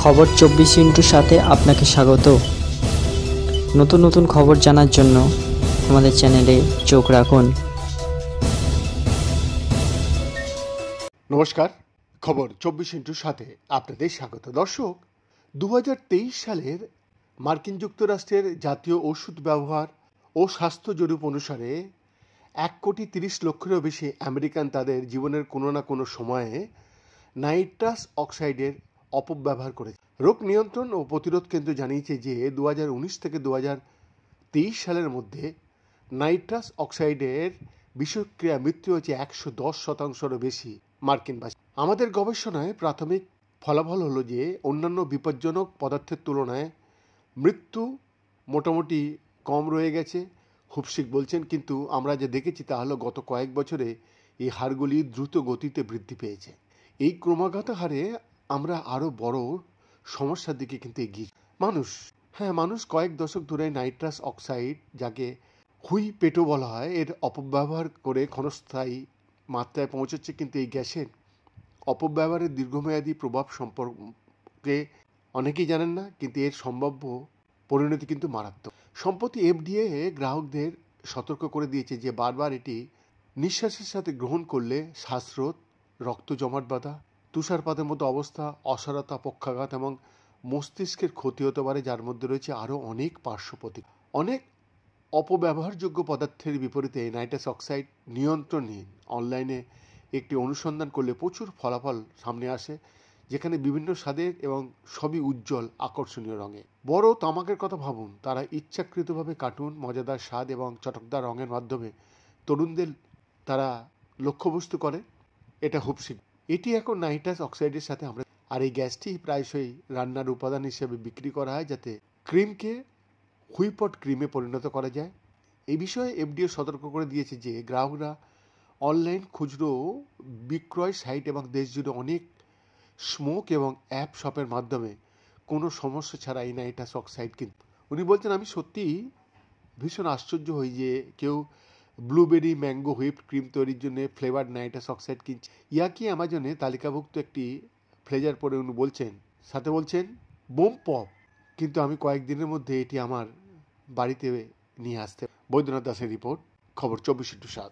খবর 24 সাথে আপনাকে স্বাগত। নতুন নতুন খবর জানার জন্য আমাদের চ্যানেলে চোখ রাখুন। নমস্কার, খবর 24 আপনাদের স্বাগত। দর্শক, 2023 সালের মার্কিন যুক্তরাষ্ট্রের জাতীয় ওষুধ ব্যবহার ও স্বাস্থ্য জরিপ অনুসারে 1,30,00,000-এরও বেশি আমেরিকান তাদের জীবনের কোনো না কোনো সময়ে নাইট্রাস অক্সাইডের অপব্যবহার করেছে। রোগ নিয়ন্ত্রণ ও প্রতিরোধ কেন্দ্র জানিয়েছে যে 2019 থেকে 2023 সালের মধ্যে নাইট্রাস অক্সাইডের বিষক্রিয়া মৃত্যু হয়েছে 110%-রও বেশি মার্কিনবাসী। আমাদের গবেষণায় প্রাথমিক ফলাফল হলো যে অন্যান্য বিপজ্জনক পদার্থের তুলনায় মৃত্যু মোটামুটি কম রয়ে গেছে, হুবশিক বলছেন। কিন্তু আমরা যা দেখেছি তা হলো গত কয়েক বছরে এই হারগুলি দ্রুত গতিতে বৃদ্ধি পেয়েছে। এই ক্রমাগত হারে আমরা আরও বড় সমস্যার দিকে কিন্তু এগিয়ে মানুষ কয়েক দশক ধরে নাইট্রাস অক্সাইড, যাকে হুইপেটো বলা হয়, এর অপব্যবহার করে ক্ষণস্থায়ী মাত্রায় পৌঁছচ্ছে। কিন্তু এই গ্যাসের অপব্যবহারের দীর্ঘমেয়াদী প্রভাব সম্পর্কে অনেকেই জানেন না, কিন্তু এর সম্ভাব্য পরিণতি কিন্তু মারাত্মক। সম্প্রতি FDA গ্রাহকদের সতর্ক করে দিয়েছে যে বারবার এটি নিঃশ্বাসের সাথে গ্রহণ করলে শ্বাসরোধ, রক্ত জমাট বাঁধা, তুষারপাতের মতো অবস্থা, অসারতা, পক্ষাঘাত এবং মস্তিষ্কের ক্ষতি হতে পারে, যার মধ্যে রয়েছে আরও অনেক পার্শ্বপ্রতিক্রিয়া। অনেক অপব্যবহারযোগ্য পদার্থের বিপরীতে নাইট্রাস অক্সাইড নিয়ন্ত্রণহীন। অনলাইনে একটি অনুসন্ধান করলে প্রচুর ফলাফল সামনে আসে, যেখানে বিভিন্ন স্বাদের এবং সবই উজ্জ্বল আকর্ষণীয় রঙে। বড় তামাকের কথা ভাবুন, তারা ইচ্ছাকৃতভাবে কার্টুন, মজাদার স্বাদ এবং চটকদার রঙের মাধ্যমে তরুণদের তারা লক্ষ্যবস্তু করে। এটা হুবশিক। এটি এখন নাইট্রাস অক্সাইডের সাথে আমরা, আর এই গ্যাসটি প্রায়শই রান্নার উপাদান হিসেবে বিক্রি করা হয় যাতে ক্রিমকে হুইপট ক্রিমে পরিণত করা যায়। এই বিষয়ে FDA সতর্ক করে দিয়েছে যে গ্রাহকরা অনলাইন খুচরো বিক্রয় সাইট এবং দেশজুড়ে অনেক স্মোক এবং অ্যাপ শপের মাধ্যমে কোনো সমস্যা ছাড়া এই নাইট্রাস অক্সাইড কিনতে। উনি বলছেন, আমি সত্যিই ভীষণ আশ্চর্য হই যে কেউ ব্লুবেরি ম্যাঙ্গো হুইপ ক্রিম তৈরির জন্য ফ্লেভার্ড নাইট্রাস অক্সাইড কিনছে। ইয়াকি অ্যামাজনে তালিকাভুক্ত একটি ফ্লেজার পরে উনি বলছেন বোম পপ, কিন্তু আমি কয়েকদিনের মধ্যে এটি আমার বাড়িতে নিয়ে আসতে। বৈদ্যনাথ দাসের রিপোর্ট, খবর 24/7।